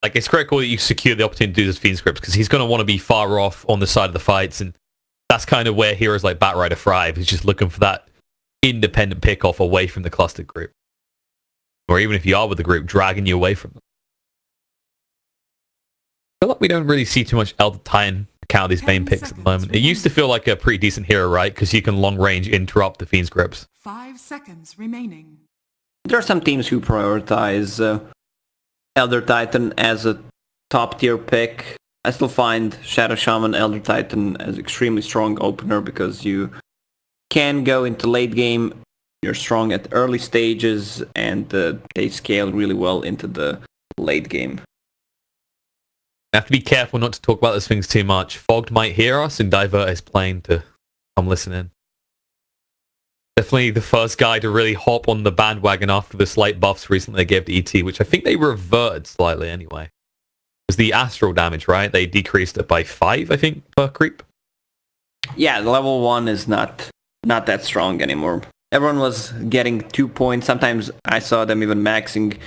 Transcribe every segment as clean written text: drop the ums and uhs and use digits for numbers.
Like, it's critical that you secure the opportunity to do this Fiend scripts, because he's going to want to be far off on the side of the fights, and that's kind of where heroes like Batrider thrive. He's just looking for that independent pick-off away from the clustered group. Or even if you are with the group, dragging you away from them. I feel like we don't really see too much Elder Titan account these main picks at the moment. It used to feel like a pretty decent hero, right? Because you can long-range interrupt the Fiend scripts. 5 seconds remaining. There are some teams who prioritize Elder Titan as a top-tier pick. I still find Shadow Shaman Elder Titan as extremely strong opener because you can go into late game, you're strong at early stages, and they scale really well into the late game. I have to be careful not to talk about those things too much. Fogged might hear us and divert his plane to come listen in. Definitely the first guy to really hop on the bandwagon after the slight buffs recently they gave to ET, which I think they reverted slightly anyway. It was the astral damage, right? They decreased it by 5, I think, per creep. Yeah, the level 1 is not that strong anymore. Everyone was getting 2 points. Sometimes I saw them even maxing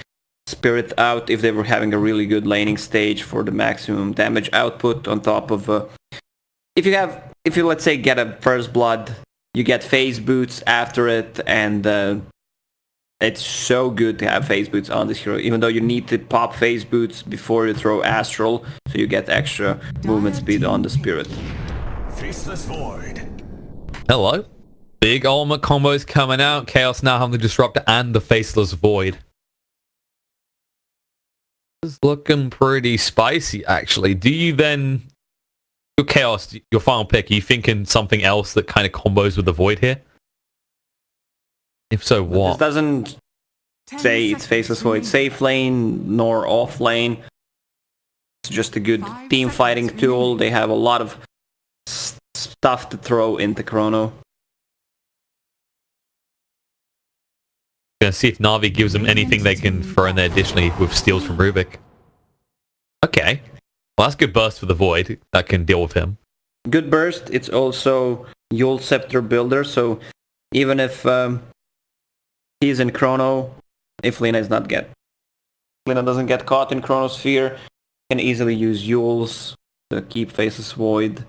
Spirit out if they were having a really good laning stage for the maximum damage output on top of... If you let's say get a First Blood, you get phase boots after it, and it's so good to have phase boots on this hero, even though you need to pop phase boots before you throw Astral, so you get extra movement speed on the Spirit. Faceless Void. Hello. Big ultimate combos coming out. Chaos now having the Disruptor and the Faceless Void. It's looking pretty spicy, actually. Do you then... Chaos, your final pick, are you thinking something else that kind of combos with the Void here? If so, what? This doesn't say it's Faceless Void safe lane nor off lane. It's just a good team fighting tool. They have a lot of stuff to throw into Chrono. Gonna see if Na'Vi gives them anything they can throw in there additionally with steals from Rubik. Okay. Well, that's good burst for the Void. That can deal with him. Good burst. It's also Yule Scepter builder, so even if he's in Chrono, if Lina doesn't get caught in Chronosphere, can easily use Yule's to keep Faceless Void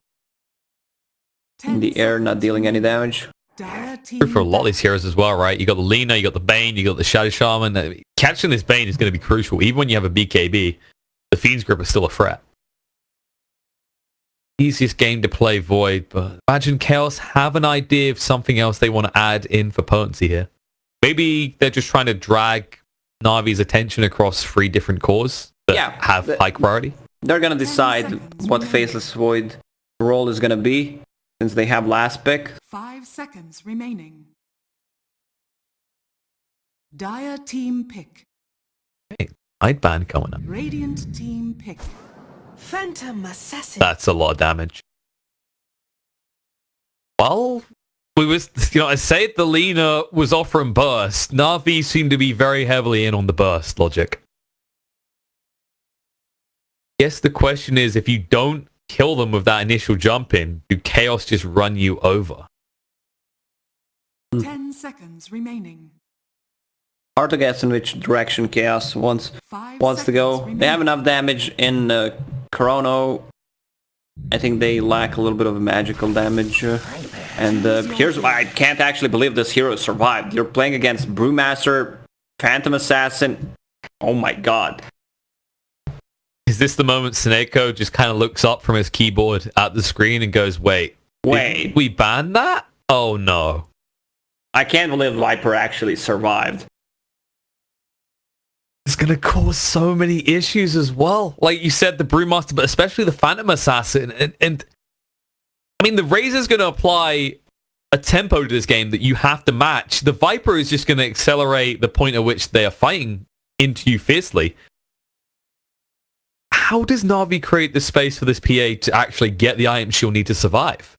in the air, not dealing any damage. True for a lot of these heroes as well, right? You got the Lina, you got the Bane, you got the Shadow Shaman. Catching this Bane is going to be crucial. Even when you have a BKB, the Fiend's Grip is still a threat. Easiest game to play Void, but imagine Chaos have an idea of something else they want to add in for potency here. Maybe they're just trying to drag Na'Vi's attention across 3 different cores that have high priority. They're going to decide what Faceless Void role is going to be, since they have last pick. 5 seconds remaining. Dire team pick. Hey, I'd ban coming up. Radiant team pick. Phantom Assassin. That's a lot of damage. Well, I say the Lina was offering burst. Na'Vi seemed to be very heavily in on the burst logic. Guess the question is, if you don't kill them with that initial jump in, do Chaos just run you over? 10 seconds remaining. Hard to guess in which direction Chaos wants to go. They have enough damage in Chrono. I think they lack a little bit of magical damage. And here's why I can't actually believe this hero survived. You're playing against Brewmaster, Phantom Assassin. Oh my god. Is this the moment Sneko just kind of looks up from his keyboard at the screen and goes, wait, did we ban that? Oh no. I can't believe Viper actually survived. It's going to cause so many issues as well. Like you said, the Brewmaster, but especially the Phantom Assassin. And I mean, the Razor's going to apply a tempo to this game that you have to match. The Viper is just going to accelerate the point at which they are fighting into you fiercely. How does Na'Vi create the space for this PA to actually get the items she'll need to survive?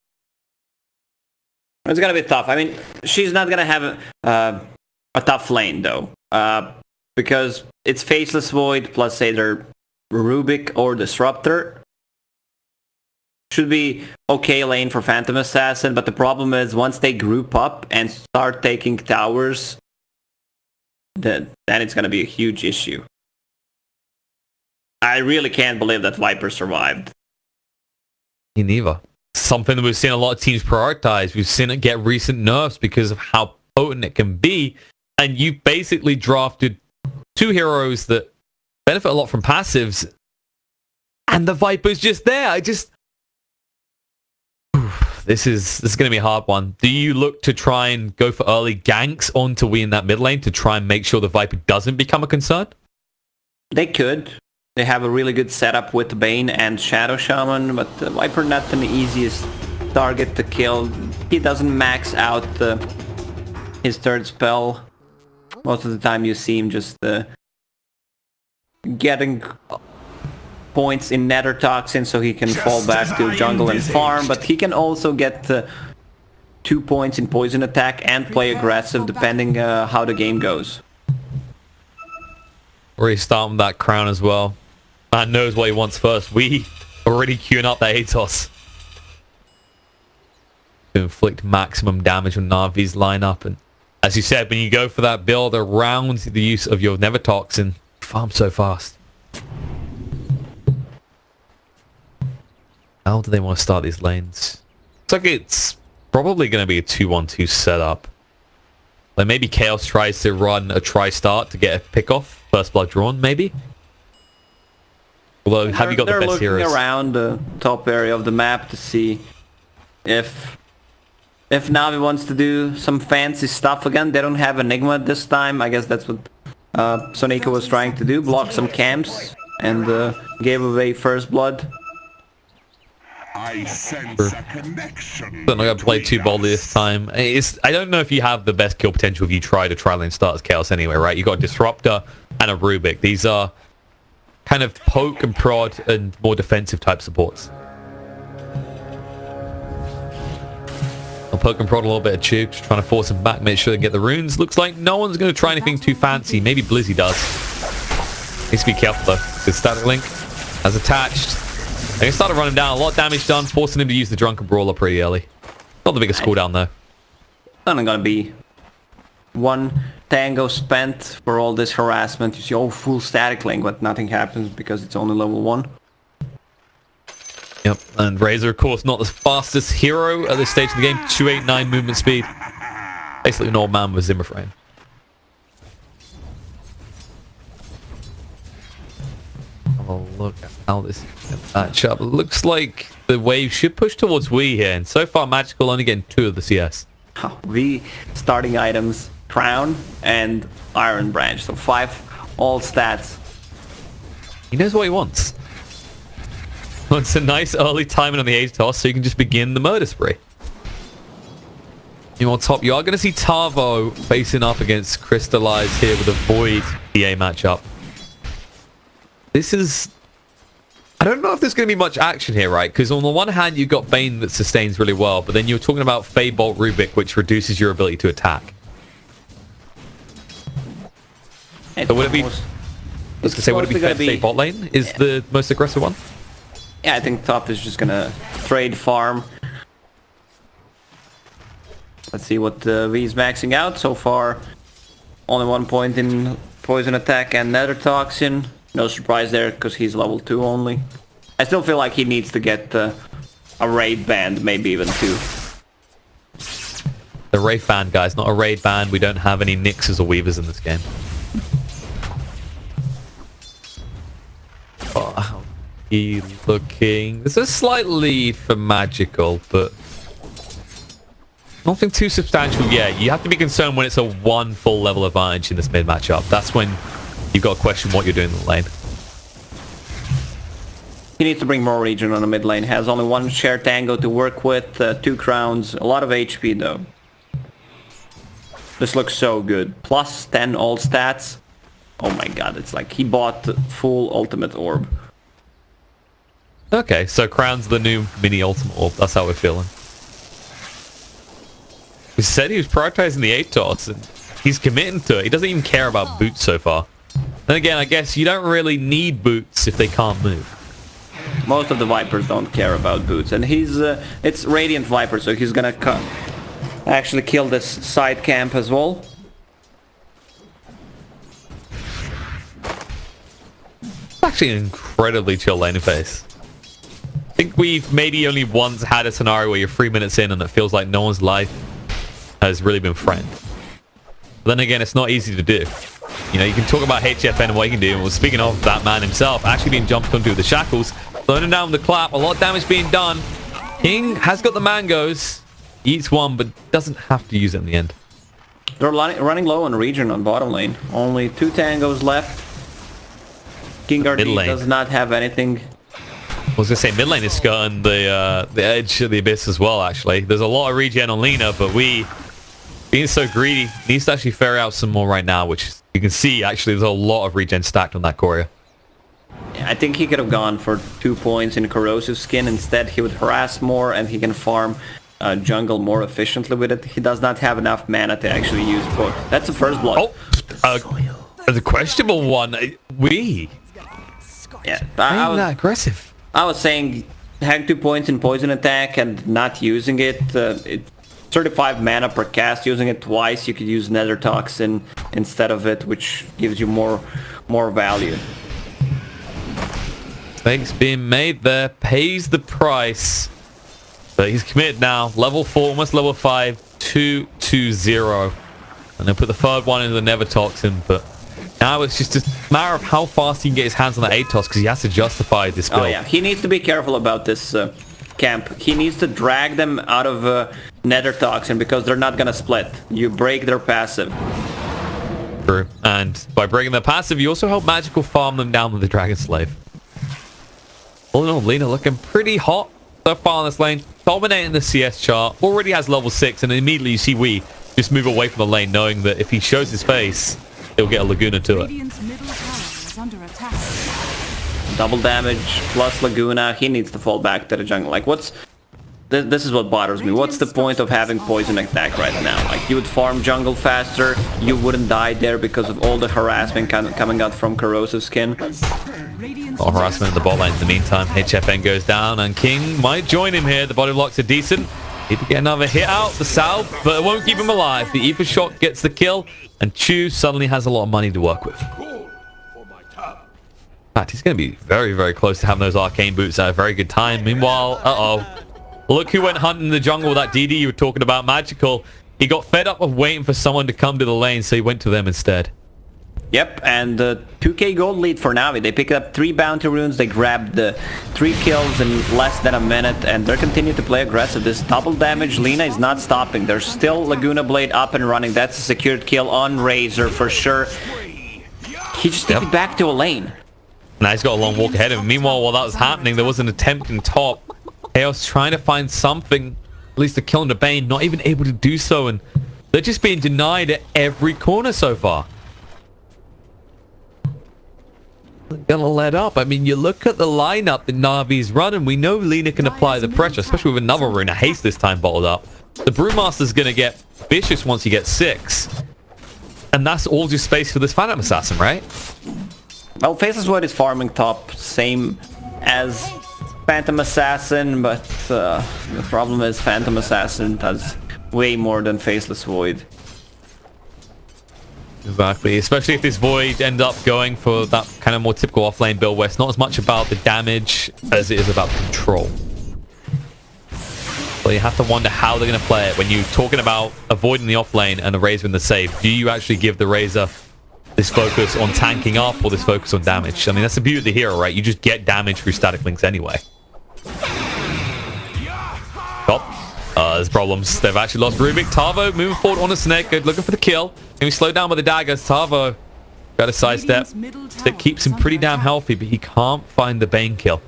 It's going to be tough. I mean, she's not going to have a tough lane, though. Because it's Faceless Void plus either Rubik or Disruptor. Should be okay lane for Phantom Assassin, but the problem is once they group up and start taking towers, then it's going to be a huge issue. I really can't believe that Viper survived. Me neither. Something that we've seen a lot of teams prioritize. We've seen it get recent nerfs because of how potent it can be. And you basically drafted two heroes that benefit a lot from passives. And the Viper's just there. This is going to be a hard one. Do you look to try and go for early ganks onto we in that mid lane to try and make sure the Viper doesn't become a concern? They could. They have a really good setup with Bane and Shadow Shaman, but the Viper not the easiest target to kill. He doesn't max out his third spell. Most of the time you see him just getting points in Nether Toxin so he can fall back to jungle and farm, but he can also get 2 points in poison attack and play aggressive depending how the game goes. Already starting that crown as well. Man knows what he wants first. We already queuing up that Atos to inflict maximum damage on Na'Vi's lineup. And as you said, when you go for that build around the use of your Nether Toxin, farm so fast. How do they want to start these lanes? Looks like it's probably going to be a 2-1-2 setup. Like maybe Chaos tries to run a try-start to get a pick-off. First blood drawn, maybe? Although, have you got the best heroes? They're looking around the top area of the map to see if Na'Vi wants to do some fancy stuff again. They don't have Enigma this time. I guess that's what Sonika was trying to do. Block some camps and gave away first blood. I sense a connection. I'm not going to play too boldly this time. I don't know if you have the best kill potential if you try to tri-lane start as Chaos anyway, right? You got a Disruptor and a Rubik. These are kind of poke and prod and more defensive type supports. I'll poke and prod a little bit of Chug, just trying to force him back, make sure they get the runes. Looks like no one's going to try anything too fancy. Maybe Blizzy does. Needs to be careful though. The static link has attached. They started running down. A lot of damage done, forcing him to use the Drunken Brawler pretty early. Not the biggest cooldown though. Only gonna be one tango spent for all this harassment. You see, oh, full static link, but nothing happens because it's only level 1. Yep, and Razor, of course, not the fastest hero at this stage of the game. 289 movement speed. Basically an old man with Zimmer frame. Have a look at how this is going to match up. It looks like the wave should push towards we here, and so far Magical only getting 2 of the CS. Oh, V starting items, Crown and Iron Branch, so 5 all stats. He knows what he wants. It's a nice early timing on the Atos, so you can just begin the murder spree. You on top, you are going to see Tavo facing up against Crystallize here with a Void PA matchup. This is... I don't know if there's going to be much action here, right? Because on the one hand, you've got Bane that sustains really well, but then you're talking about Fey Bolt Rubik, which reduces your ability to attack. So would it be... Would it be Fey Bot lane? Is the most aggressive one? Yeah, I think top is just gonna trade farm. Let's see what V is maxing out so far. Only 1 point in poison attack and Nether Toxin. No surprise there because he's level 2 only. I still feel like he needs to get a raid band, maybe even 2. The Wraith band, guys, not a raid band. We don't have any Nixes or Weavers in this game. Oh, he looking... There's a slight lead for Magical, but nothing too substantial yet. You have to be concerned when it's a 1 full level advantage in this mid matchup. That's when you've got to question what you're doing in the lane. He needs to bring more regen on the mid lane. Has only 1 share tango to work with, 2 crowns, a lot of HP though. This looks so good. Plus 10 all stats. Oh my god, it's like he bought the full ultimate orb. Okay, so Crown's the new mini ultimate orb. That's how we're feeling. He said he was prioritizing the Atos, and he's committing to it. He doesn't even care about boots so far. Then again, I guess you don't really need boots if they can't move. Most of the Vipers don't care about boots, and he's it's Radiant Viper, so he's gonna actually kill this side camp as well. actually an incredibly chill laning phase. I think we've maybe only once had a scenario where you're 3 minutes in and it feels like no one's life has really been threatened. But then again, it's not easy to do. You know, you can talk about HFN and what he can do. Well, speaking of that man himself, actually being jumped onto the shackles, throwing him down with the clap, a lot of damage being done. King has got the mangoes, eats one, but doesn't have to use it in the end. They're running low on region on bottom lane. Only 2 tangos left. King RD does not have anything. I was going to say, mid lane is skirting the edge of the abyss as well, actually. There's a lot of regen on Lina, but we, being so greedy, needs to actually ferry out some more right now, which you can see, actually, there's a lot of regen stacked on that Courier. Yeah, I think he could have gone for 2 points in corrosive skin. Instead, he would harass more and he can farm jungle more efficiently with it. He does not have enough mana to actually use both. That's the first blood. Oh, the questionable one. Yeah, I was that aggressive. I was saying having 2 points in poison attack and not using it. It's 35 mana per cast. Using it twice, you could use Nether Toxin instead of it, which gives you more value. Mistakes being made there, pays the price. But he's committed now. Level 4, almost level 5, 2-2-0. And they'll put the third one into the Nether Toxin, but now it's just a matter of how fast he can get his hands on the ATOS, because he has to justify this build. Oh yeah, he needs to be careful about this camp. He needs to drag them out of Nether Toxin, because they're not gonna split. You break their passive. True. And by breaking their passive, you also help Magical farm them down with the Dragon Slave. All in all, Lina looking pretty hot so far on this lane, dominating the CS chart, already has level 6, and immediately you see we just move away from the lane, knowing that if he shows his face, he'll get a Laguna to it. Radiant's middle tower is under attack. Double damage plus Laguna. He needs to fall back to the jungle. Like, this is what bothers me. What's the point of having poison attack right now? Like, you would farm jungle faster, you wouldn't die there because of all the harassment coming out from corrosive skin. All harassment in the bot lane in the meantime. HFN goes down and King might join him here. The body blocks are decent. Need to get another hit out the south, but it won't keep him alive. The Ether Shot gets the kill, and Chu suddenly has a lot of money to work with. In fact, he's going to be very, very close to having those arcane boots at a very good time. Meanwhile, look who went hunting in the jungle with that DD you were talking about, Magical. He got fed up of waiting for someone to come to the lane, so he went to them instead. Yep, and 2k gold lead for Navi. They picked up 3 bounty runes, they grabbed 3 kills in less than a minute, and they're continuing to play aggressive. This double damage, Lina is not stopping. There's still Laguna Blade up and running. That's a secured kill on Razor for sure. He just took it back to a lane. Now he's got a long walk ahead of him. Meanwhile, while that was happening, there was an attempt in top. Chaos trying to find something, at least to kill the Bane, not even able to do so, and they're just being denied at every corner so far. Gonna let up. I mean, you look at the lineup that Navi's running, we know Lina can apply the pressure, especially with another rune of haste this time bottled up. The Brewmaster's gonna get vicious once he gets 6. And that's all just space for this Phantom Assassin, right? Well, Faceless Void is farming top, same as Phantom Assassin, but the problem is Phantom Assassin does way more than Faceless Void. Exactly, especially if this Void ends up going for that kind of more typical offlane build where it's not as much about the damage as it is about control. So you have to wonder how they're going to play it when you're talking about avoiding the offlane and the Razor in the save. Do you actually give the Razor this focus on tanking up or this focus on damage? I mean, that's the beauty of the hero, right? You just get damage through static links anyway. Top. There's problems. They've actually lost Rubik. Tavo moving forward on a snake, looking for the kill. Can we slow down with the daggers? Tavo got a sidestep that keeps him pretty damn healthy, but he can't find the Bane kill.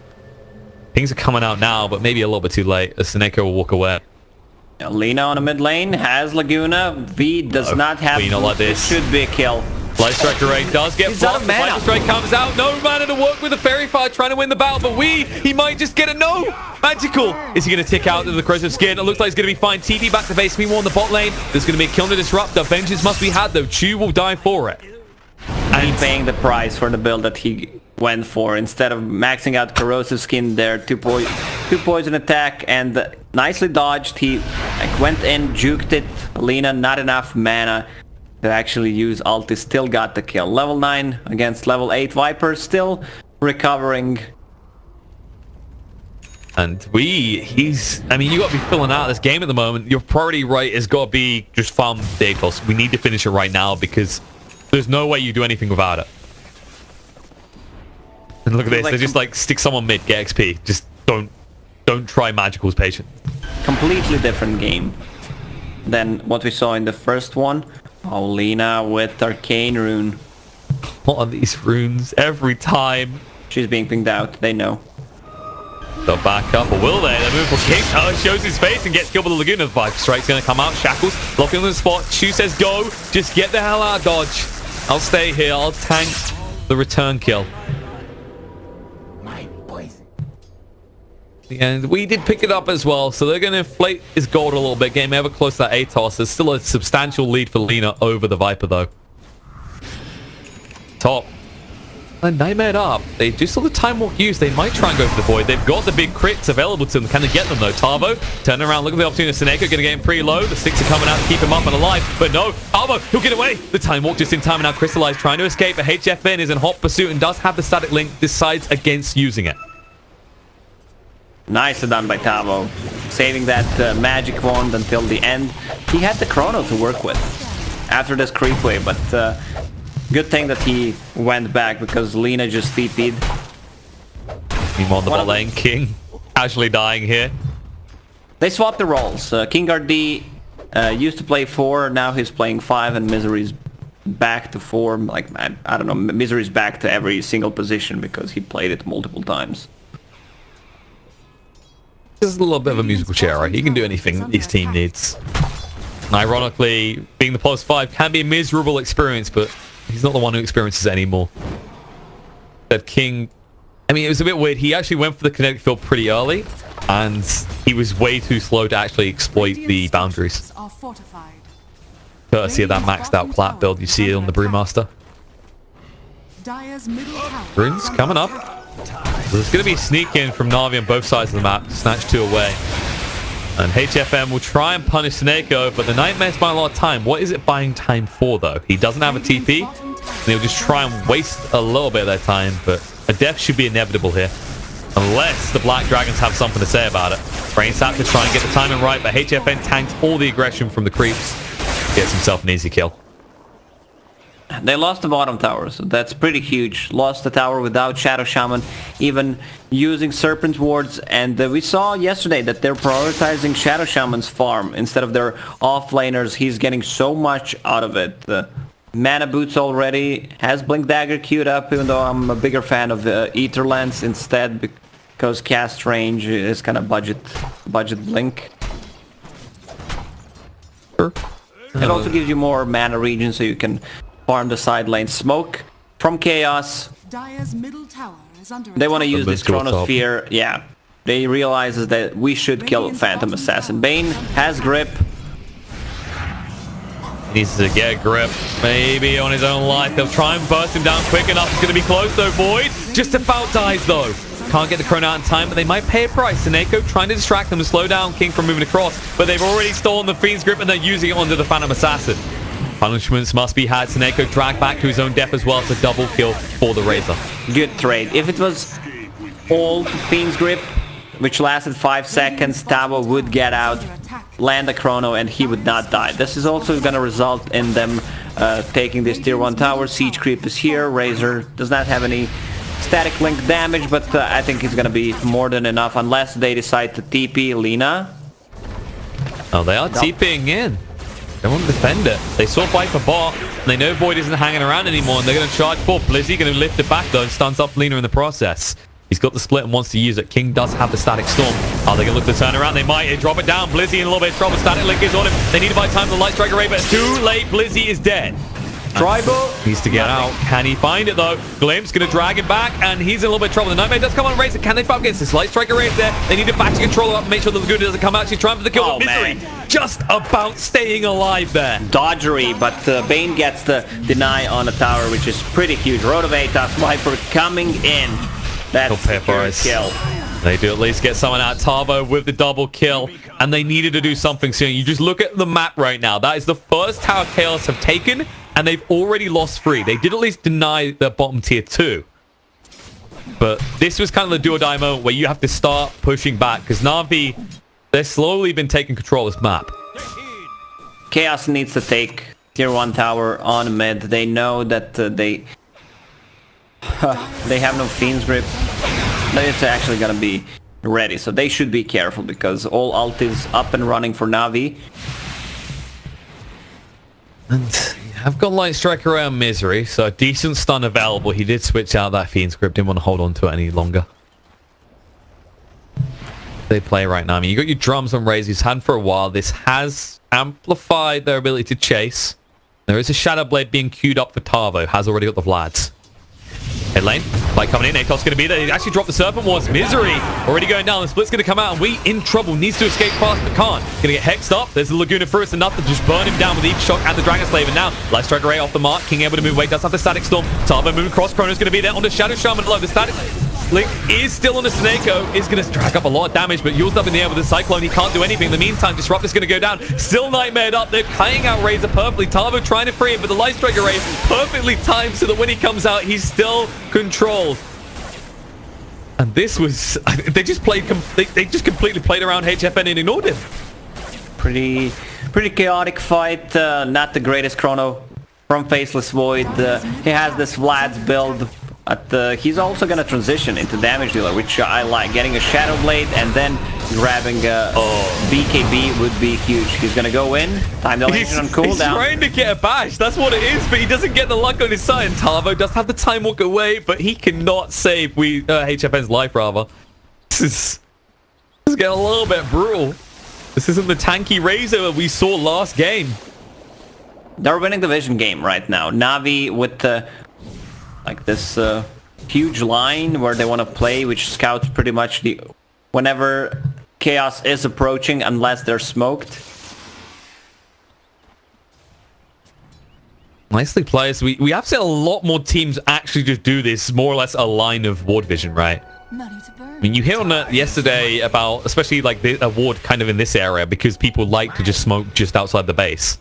Things are coming out now, but maybe a little bit too late. The Seneca will walk away. Lina on the mid lane has Laguna. V does not have. Lina like this. It should be a kill. Light Strike Array does get blocked. Light Strike comes out. No mana to work with the Fairy Fire trying to win the battle, but he might just get a no. Magical. Is he going to tick out into the corrosive skin? It looks like he's going to be fine. TP back to base. Meanwhile, on the bot lane, there's going to be a kill to disrupt. The vengeance must be had, though. Chu will die for it. And he's paying the price for the build that he went for. Instead of maxing out corrosive skin there, 2 poison attack, and nicely dodged. He went in, juked it. Lina, not enough mana to actually use ulti, still got the kill. Level 9 against level 8 Viper, still recovering. And I mean, you got to be filling out this game at the moment. Your priority right has got to be just farm Datos. We need to finish it right now because there's no way you do anything without it. And look at this. They just like stick someone mid, get XP. Just don't try Magical's patient. Completely different game than what we saw in the first one. Oh, Lina with Arcane Rune. What are these runes? Every time. She's being pinged out. They know. They'll back up, or will they? They're moving for King. Shows his face and gets killed with the Laguna. 5 strikes going to come out. Shackles locking on the spot. Shu says go. Just get the hell out, Dodge. I'll stay here. I'll tank the return kill. And we did pick it up as well, so they're going to inflate his gold a little bit, getting ever close to that ATOS. There's still a substantial lead for Lina over the Viper, though. Top. And Nightmare up. They just saw the Time Walk use. They might try and go for the Void. They've got the big crits available to them. Can they get them, though? Tavo, turning around, look at the opportunity. Seneko going to get him pretty low. The sticks are coming out to keep him up and alive. But no, Tavo, he'll get away. The Time Walk just in time and now crystallized, trying to escape. But HFN is in hot pursuit and does have the static link, decides against using it. Nicely done by Tavo, saving that magic wand until the end. He had the chrono to work with after this creep wave, but good thing that he went back because Lina just TP'd. Meanwhile, the bot lane, King casually dying here. They swapped the roles. King RD used to play 4, now he's playing 5, and Misery's back to 4. Like, I don't know, Misery's back to every single position because he played it multiple times. This is a little bit of a musical chair, right? He can do anything his team needs. And ironically, being the +5 can be a miserable experience, but he's not the one who experiences it anymore. That King, I mean, it was a bit weird. He actually went for the kinetic field pretty early, and he was way too slow to actually exploit the boundaries. Courtesy of that maxed out plat build you see on the Brewmaster. Runes coming up. There's going to be a sneak in from Na'Vi on both sides of the map to snatch 2 away. And HFM will try and punish Seneko, but the Nightmare's buying a lot of time. What is it buying time for, though? He doesn't have a TP, and he'll just try and waste a little bit of their time, but a death should be inevitable here. Unless the Black Dragons have something to say about it. Brain Sap to try and get the timing right, but HFN tanks all the aggression from the creeps. Gets himself an easy kill. They lost the bottom tower, so that's pretty huge. Lost the tower without Shadow Shaman, even using Serpent Wards, and we saw yesterday that they're prioritizing Shadow Shaman's farm instead of their offlaners. He's getting so much out of it. Mana Boots already has Blink Dagger queued up, even though I'm a bigger fan of Ether Lance instead, because cast range is kind of budget Blink. Sure. It also gives you more mana regen, so you can farm the side lane. Smoke from Chaos. Dire's middle tower is under They want to use this Chronosphere. Chronosphere. Yeah. They realize that we should kill Phantom Assassin. Bane has grip. Needs to get a grip, maybe on his own life. They'll try and burst him down quick enough. It's going to be close though, Void. Just about dies though. Can't get the chrono out in time, but they might pay a price. Seneko trying to distract them and slow down King from moving across, but they've already stolen the Fiend's grip and they're using it onto the Phantom Assassin. Punishments must be had. Seneko dragged back to his own death as well. It's a double kill for the Razor. Good trade. If it was all Fiend's grip, which lasted 5 seconds, Tavo would get out, land a chrono, and he would not die. This is also going to result in them taking this tier 1 tower. Siege creep is here. Razor does not have any static link damage, but I think it's going to be more than enough unless they decide to TP Lina. Oh, they are TPing in. They want to defend it. They saw Viper bot, and they know Void isn't hanging around anymore, and they're going to charge for Blizzy, going to lift it back though, and stuns up Lina in the process. He's got the split and wants to use it. King does have the static storm. Are they going to look to turn around? They might. They drop it down. Blizzy in a little bit of trouble. Static link is on him. They need to buy time for the Light Strike Array, but it's too late. Blizzy is dead. Tribal needs to get out. Can he find it though? Glimpse going to drag him back, and he's in a little bit of trouble. The Nightmare does come on Razor. Can they fight against this? Light Strike Array there. They need to back to control up, make sure the Laguna doesn't come out. She's trying for the kill. Oh, Misery man. just about staying alive there. Dodgery, but Bane gets the deny on the tower, which is pretty huge. Road of Atos, Viper coming in. That's a kill. They do at least get someone out. Tavo with the double kill, and they needed to do something soon. You just look at the map right now. That is the first tower Chaos have taken, and they've already lost 3. They did at least deny the bottom tier 2. But this was kind of the do or die moment where you have to start pushing back because Na'Vi, they've slowly been taking control of this map. Chaos needs to take tier 1 tower on mid. They know that they have no Fiend's Grip. It's actually gonna be ready, so they should be careful because all ult is up and running for Na'Vi. And I've got Light Strike around Misery, so a decent stun available. He did switch out that Fiend script, didn't want to hold on to it any longer. They play right now. I mean, you got your drums on Raze, who's had for a while. This has amplified their ability to chase. There is a Shadow Blade being queued up for Tavo, has already got the Vlads. Head lane, light coming in, Natus going to be there. He actually dropped the Serpent Wards. Misery already going down. The split's going to come out, and we in trouble. Needs to escape fast, but can't. Going to get hexed up. There's the Laguna First, enough to just burn him down with each shock and the Dragon Slave. And now, Light Strike Array off the mark. King able to move away. Does have the Static Storm. Tavo moving across. Chrono's going to be there on the Shadow Shaman below. The Static Link is still on the Snako. Is going to drag up a lot of damage, but Yule's up in the air with the Cyclone. He can't do anything. In the meantime, Disrupt is going to go down. Still Nightmared up. They're cutting out Razor perfectly. Tavo trying to free him, but the Light Strike Array perfectly timed so that when he comes out, he's still controlled. And this was... They just played... They just completely played around HFN and ignored him. Pretty chaotic fight. Not the greatest Chrono from Faceless Void. He has this Vlad's build. But he's also going to transition into Damage Dealer, which I like. Getting a Shadow Blade and then grabbing a BKB would be huge. He's going to go in. Time dilation on cooldown. He's trying to get a bash. That's what it is, but he doesn't get the luck on his side. And Tavo does have the time walk away, but he cannot save HFN's life, rather. This is getting a little bit brutal. This isn't the tanky Razor we saw last game. They're winning the Vision game right now. Na'Vi with like this huge line where they want to play, which scouts pretty much whenever Chaos is approaching, unless they're smoked. Nicely played. We have seen a lot more teams actually just do this, more or less a line of ward vision, right? I mean, you hear on that yesterday about, especially like the ward kind of in this area, because people like to just smoke just outside the base.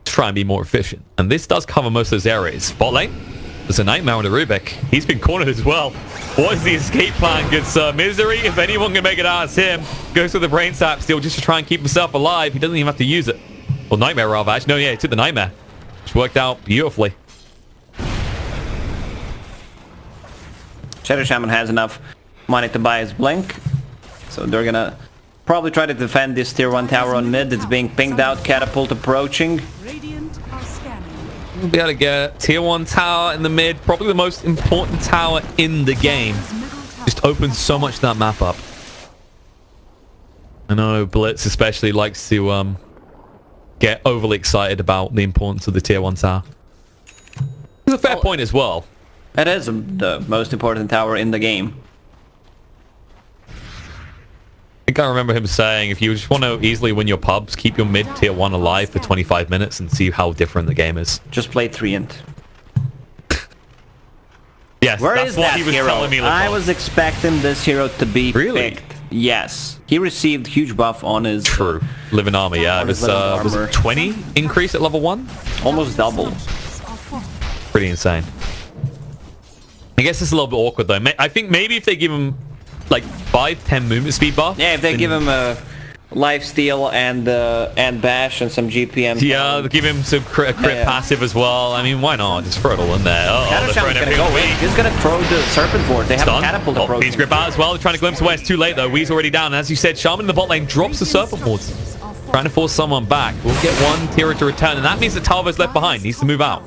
Try and be more efficient. And this does cover most of those areas. Bot lane, there's a Nightmare on the Rubik. He's been cornered as well. What is the escape plan? Gets Misery. If anyone can make it out, it's him. Goes for the Brain Sap Steal just to try and keep himself alive. He doesn't even have to use it. Well, Nightmare Ravage. No, yeah, he took the Nightmare. Which worked out beautifully. Shadow Shaman has enough money to buy his Blink. So they're gonna probably try to defend this tier 1 tower on mid. It's being pinged out. Catapult approaching. Radiant are scanning. We'll be able to get tier 1 tower in the mid. Probably the most important tower in the game. Just opens so much of that map up. I know Blitz especially likes to get overly excited about the importance of the tier 1 tower. It's a fair point as well. It is the most important tower in the game. I think I remember him saying, if you just want to easily win your pubs, keep your mid tier 1 alive for 25 minutes and see how different the game is. Just play Treant. Yes, Where that's is what that he was hero? telling me. I was expecting this hero to be picked. Yes. He received huge buff on his... True. Living Armor, yeah. It was it 20 increase at level 1? Almost double. Pretty insane. I guess it's a little bit awkward though. I think maybe if they give him like 5-10 movement speed buff. Yeah, if they give him a lifesteal and bash and some GPM. Yeah, they'll give him some crit passive as well. I mean, why not? Just throw it all in there. Shadow Shaman's gonna go in. He's gonna throw the Serpent Ward. They have a catapult approach. He's grip out as well. They're trying to glimpse away. It's too late though. Wee's already down. And as you said, Shaman in the bot lane drops the Serpent Wards. Trying to force someone back. We'll get one tier to return, and that means that Tavo's left behind. Needs to move out.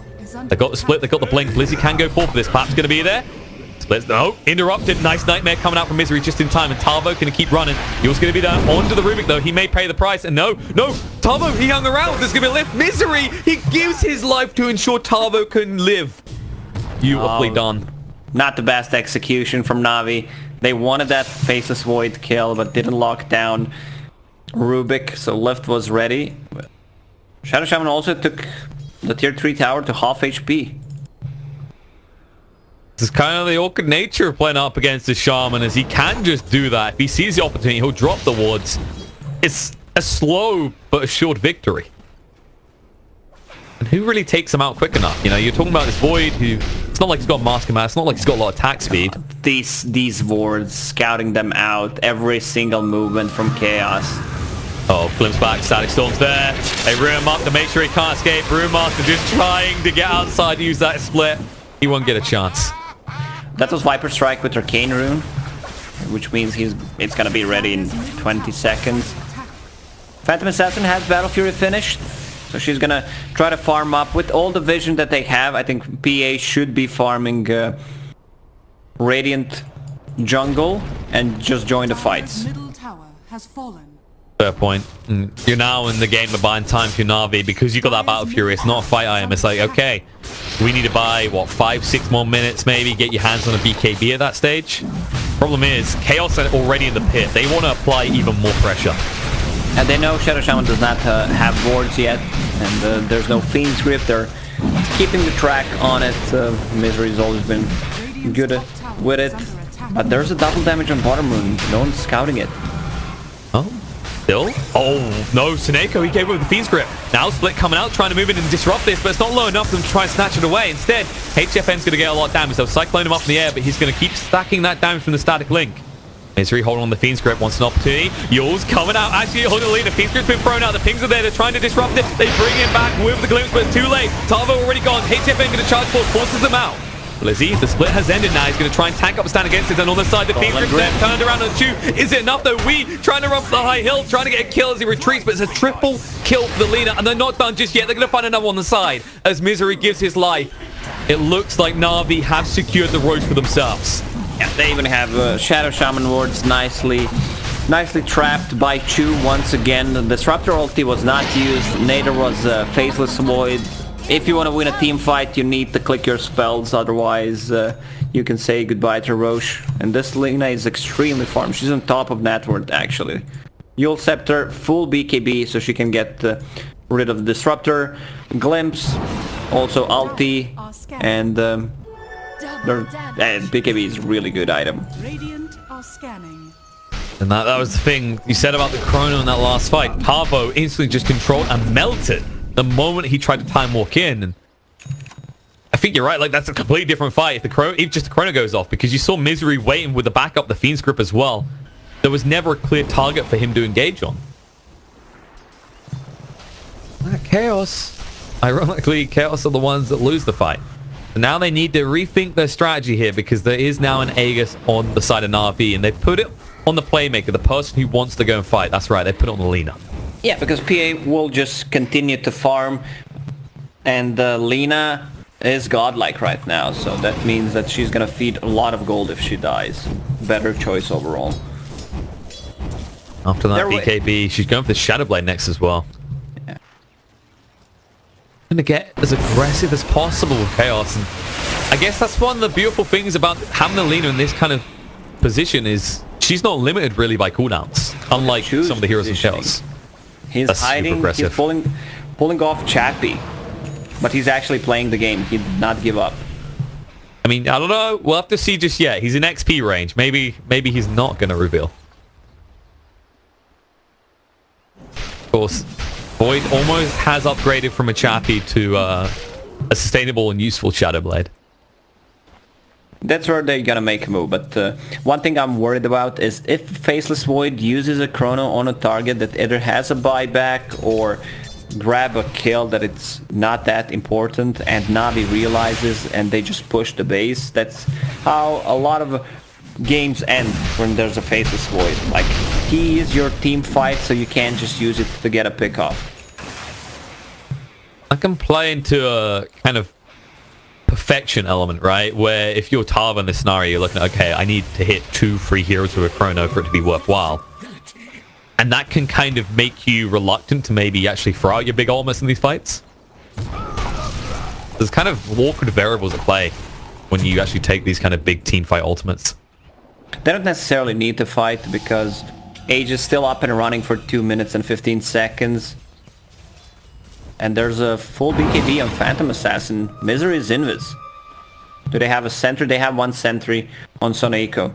They got the split. They got the blink. Blizzy can go forward for this. Pap's gonna be there. Splits. No, interrupted. Nice Nightmare coming out from Misery just in time, and Tavo can keep running. He was going to be there onto the Rubik though. He may pay the price, and no, Tavo, he hung around. There's going to be a lift. Misery, he gives his life to ensure Tavo can live. Beautifully done. Not the best execution from Na'Vi. They wanted that Faceless Void kill, but didn't lock down Rubik, so lift was ready. Shadow Shaman also took the tier 3 tower to half HP. This is kind of the awkward nature of playing up against the Shaman, as he can just do that. If he sees the opportunity, he'll drop the wards. It's a slow but assured victory. And who really takes him out quick enough? You know, you're talking about this Void who It's not like he's got Mask Command. It's not like he's got a lot of attack speed. These wards, scouting them out, every single movement from Chaos. Oh, glimpse back, Static Storm's there. They ruin him up to make sure he can't escape. Rune Master just trying to get outside to use that split. He won't get a chance. That was Viper Strike with Arcane Rune, which means it's gonna be ready in 20 seconds. Phantom Assassin has Battle Fury finished, so she's gonna try to farm up with all the vision that they have. I think PA should be farming Radiant jungle and just join the fights. Middle tower has fallen. Fair point. You're now in the game of buying time for Na'Vi because you got that Battle Fury. It's not a fight item. It's like, okay, we need to buy, what, 5-6 more minutes maybe, get your hands on a BKB at that stage. Problem is, Chaos are already in the pit. They want to apply even more pressure. And they know Shadow Shaman does not have wards yet, and there's no Fiend's Grip. They're keeping the track on it. Misery's always been good with it. But there's a double damage on bottom rune. No one's scouting it. Oh, still? Oh, no, Suneko, he gave away with the Fiend's Grip. Now Split coming out, trying to move in and disrupt this, but it's not low enough for them to try and snatch it away. Instead, HFN's going to get a lot of damage. They'll Cyclone him up in the air, but he's going to keep stacking that damage from the static link. Misery holding on the Fiend's Grip, wants an opportunity. Yule's coming out, actually holding the lead. The Fiend's Grip's been thrown out, the pings are there, they're trying to disrupt it. They bring him back with the glimpse, but it's too late. Tavo already gone, HFN going to charge forward, forces him out. Lizzie, the split has ended now. He's going to try and tank up and stand against it. And on the side, the Fiend's Grip's there, turned around on the Chew. Is it enough though? We trying to run for the high hill, trying to get a kill as he retreats, but it's a triple kill for the leader, and they're not done just yet. They're going to find another on the side as Misery gives his life. It looks like Na'Vi have secured the road for themselves. Yeah, they even have Shadow Shaman wards nicely trapped by Chu once again. The Disruptor ulti was not used. Nader was Faceless Void. If you want to win a team fight, you need to click your spells, otherwise you can say goodbye to Roche. And this Lina is extremely farmed. She's on top of net worth, actually. Yule Scepter, full BKB, so she can get rid of the Disruptor. Glimpse, also ulti, and BKB is a really good item. Radiant are scanning. And that was the thing you said about the Chrono in that last fight. Pavo instantly just controlled and melted the moment he tried to time walk in. And I think you're right, like that's a completely different fight if just the Chrono goes off, because you saw Misery waiting with the backup, the Fiend's Grip as well. There was never a clear target for him to engage on. Chaos. Ironically, Chaos are the ones that lose the fight. And now they need to rethink their strategy here, because there is now an Aegis on the side of Na'Vi, and they put it on the playmaker, the person who wants to go and fight. That's right, they put it on the Lina. Yeah, because PA will just continue to farm, and Lina is godlike right now, so that means that she's gonna feed a lot of gold if she dies. Better choice overall. After that BKB, she's going for the Shadow Blade next as well. Yeah. Going to get as aggressive as possible with Chaos, and I guess that's one of the beautiful things about having the Lina in this kind of position is she's not limited really by cooldowns, unlike some of the heroes in Chaos. He's hiding, he's pulling off Chappie, but he's actually playing the game. He did not give up. I mean, I don't know. We'll have to see just yet. He's in XP range. Maybe he's not going to reveal. Of course, Void almost has upgraded from a Chappie to a sustainable and useful Shadow Blade. That's where they're gonna make a move, but one thing I'm worried about is if Faceless Void uses a Chrono on a target that either has a buyback or grab a kill that it's not that important, and Na'Vi realizes and they just push the base. That's how a lot of games end when there's a Faceless Void. Like, he is your team fight, so you can't just use it to get a pick off. I can play into a kind of perfection element, right? Where if you're Tava in this scenario, you're looking at, okay, I need to hit 2-3 heroes with a Chrono for it to be worthwhile. And that can kind of make you reluctant to maybe actually throw out your big ultimates in these fights. There's kind of awkward variables at play when you actually take these kind of big team fight ultimates. They don't necessarily need to fight because Age is still up and running for 2 minutes and 15 seconds. And there's a full BKB on Phantom Assassin. Misery is invis. Do they have a sentry? They have one sentry on Soneko.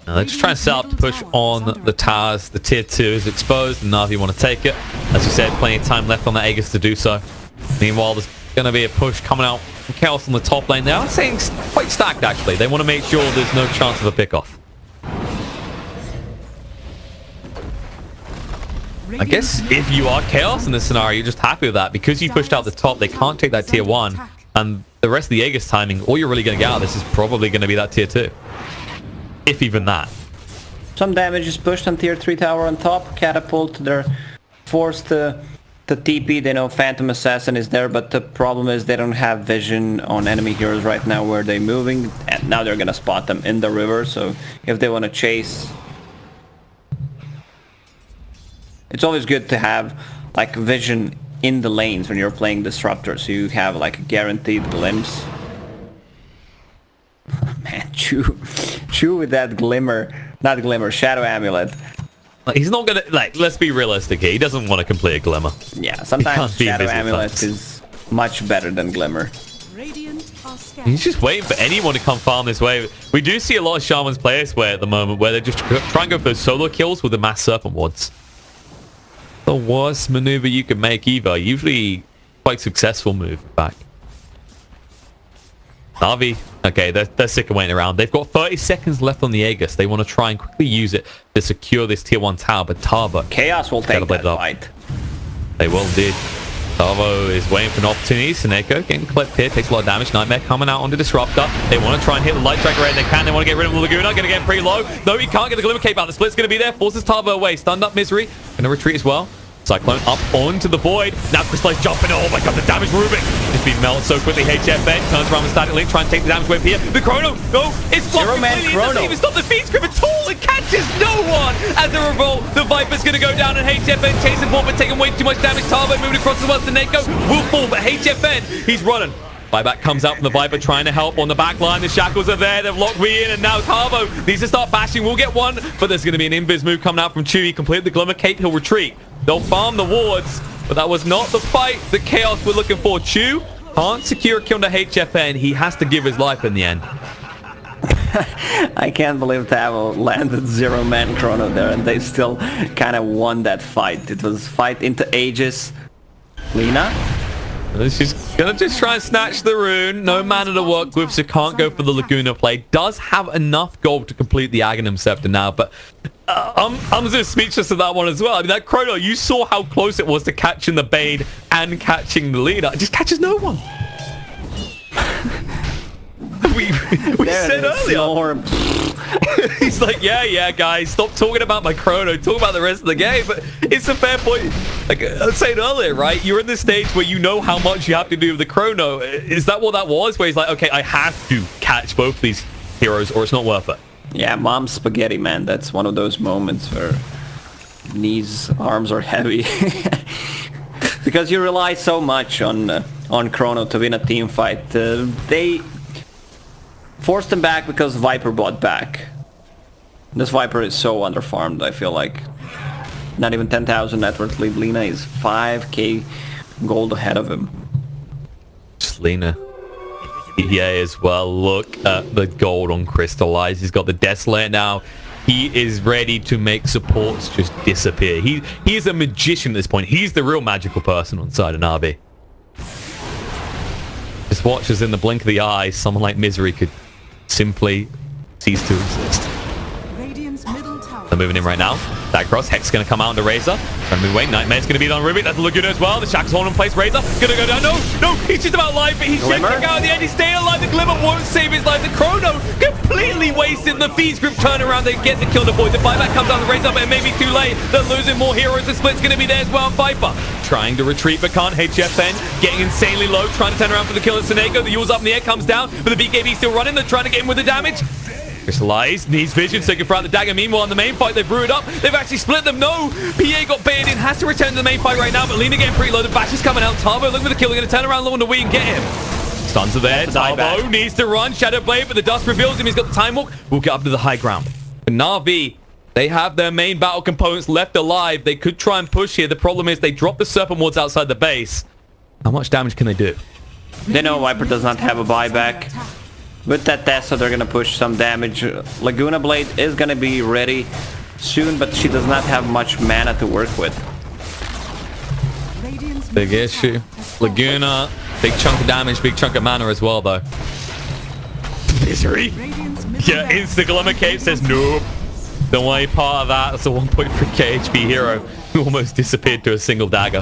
Now they're just trying to set up to push on the towers. The tier 2 is exposed, and Na'Vi want to take it. As you said, plenty of time left on the Aegis to do so. Meanwhile, there's going to be a push coming out Chaos on the top lane. They are saying quite stacked, actually. They want to make sure there's no chance of a pickoff. I guess if you are Chaos in this scenario, you're just happy with that. Because you pushed out the top, they can't take that tier 1. And the rest of the Aegis timing, all you're really going to get out of this is probably going to be that tier 2. If even that. Some damage is pushed on tier 3 tower on top. Catapult, they're forced to TP. They know Phantom Assassin is there, but the problem is they don't have vision on enemy heroes right now where they're moving. And now they're going to spot them in the river, so if they want to chase... It's always good to have like vision in the lanes when you're playing Disruptor, so you have like a guaranteed glimpse. Man, Chew with that Shadow Amulet. He's not gonna, like, let's be realistic here. He doesn't want to complete a Glimmer. Yeah, sometimes Shadow Amulet is much better than Glimmer. He's just waiting for anyone to come farm this way. We do see a lot of Shamans play this way at the moment, where they just try and go for those solo kills with the Mass Serpent Wards. The worst maneuver you can make either. Usually quite successful move back. Na'Vi, okay, they're sick of waiting around. They've got 30 seconds left on the Aegis. They want to try and quickly use it to secure this tier 1 tower, but Tavo... Chaos will take that fight. They will indeed. Tavo is waiting for an opportunity. Seneko getting clipped here, takes a lot of damage. Nightmare coming out onto Disruptor. They want to try and hit the Light Striker where they can. They want to get rid of the Laguna. Going to get pretty low. No, he can't get the Glimmer Cape out. The split's going to be there. Forces Tavo away. Stunned up Misery. Going to retreat as well. Cyclone up onto the void. Now Crystallize jumping. Oh my god, the damage Rubik. It's been melted so quickly. HFN turns around with Static Link, trying to take the damage wave here. The Chrono, no, it's blocked. Zero Man Chrono. It doesn't even stop the feed script at all. It catches no one. As a revolt, the Viper's going to go down, and HFN chasing forward, but taking way too much damage. Tavo moving across as well. Seneko will fall, but HFN, he's running. Buyback comes out from the Viper, trying to help on the back line. The Shackles are there. They've locked me in, and now Tavo needs to start bashing. We'll get one, but there's going to be an invis move coming out from Chewy. Complete the Glimmer Cape. He'll retreat. They'll farm the wards, but that was not the fight that Chaos were looking for. Chew can't secure a kill to HFN. He has to give his life in the end. I can't believe Tavo landed Zero Man Chrono there, and they still kind of won that fight. It was fight into Aegis. Lina? She's gonna just try and snatch the rune. No mana to work with, so can't go for the Laguna play. Does have enough gold to complete the Aghanim Scepter now, but I'm just speechless to that one as well. I mean, that Chrono, you saw how close it was to catching the Bane and catching the leader. It just catches no one. we said earlier. He's like, yeah, guys, stop talking about my Chrono. Talk about the rest of the game. But it's a fair point. Like I was saying earlier, right? You're in this stage where you know how much you have to do with the Chrono. Is that what that was? Where he's like, okay, I have to catch both these heroes or it's not worth it. Yeah, mom's spaghetti, man. That's one of those moments where knees, arms are heavy. Because you rely so much on Chrono to win a team fight. They forced him back because Viper bought back. This Viper is so underfarmed, I feel like. Not even 10,000 net worth lead. Lina is 5k gold ahead of him. Just Lina. Yeah, as well. Look at the gold on Crystallize. He's got the Desolate now. He is ready to make supports just disappear. He is a magician at this point. He's the real magical person on the side of Na'Vi. Just watch as in the blink of the eye, someone like Misery could simply cease to exist. They're moving in right now. That cross, Hex going to come out under Razor. Trying to move away. Nightmare's going to be on Ruby. That's Laguna as well. The Shack's holding in place. Razor going to go down. No, he's just about alive, but he's just kick out at the end. He's staying alive. The Glimmer won't save his life. The Chrono completely wasted. The Fees group turn around. They get the kill. The boys. The buyback comes out. The Razor, but it may be too late. They're losing more heroes. The Split's going to be there as well. Viper trying to retreat, but can't. HFN getting insanely low. Trying to turn around for the kill of Seneko. The Yule's up in the air, comes down, but the BKB still running. They're trying to get him with the damage. Crystallize, needs vision, so he can throw out the dagger. Meanwhile, in the main fight, they've brewed up. They've actually split them. No! PA got baited in, has to return to the main fight right now, but Lina getting pretty low. The bash is coming out. Tavo looking for the kill. They're going to turn around low on the wing and get him. Stuns are there. Tavo needs to run. Shadow Blade, but the dust reveals him. He's got the time walk. We'll get up to the high ground. But Na'Vi, they have their main battle components left alive. They could try and push here. The problem is they drop the Serpent Wards outside the base. How much damage can they do? They know Viper does not have a buyback. With that Tessa, they're going to push some damage. Laguna Blade is going to be ready soon, but she does not have much mana to work with. Big issue. Laguna Big chunk of damage, big chunk of mana as well, though. Misery. Yeah, Insta-Glimmer Cape says nope. Don't want any part of that. That's a 1.3k HP hero who almost disappeared to a single dagger.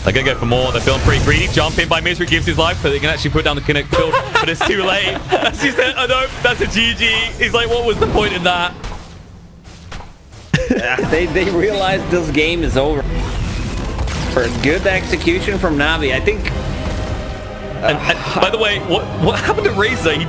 They're gonna go for more. They're feeling pretty greedy. Jump in by Misery gives his life, so they can actually put down the connect kill, but it's too late. That's just oh no, that's a GG. He's like, what was the point in that? They realized this game is over. For good execution from Navi, I think. And by the way, what happened to Razor? He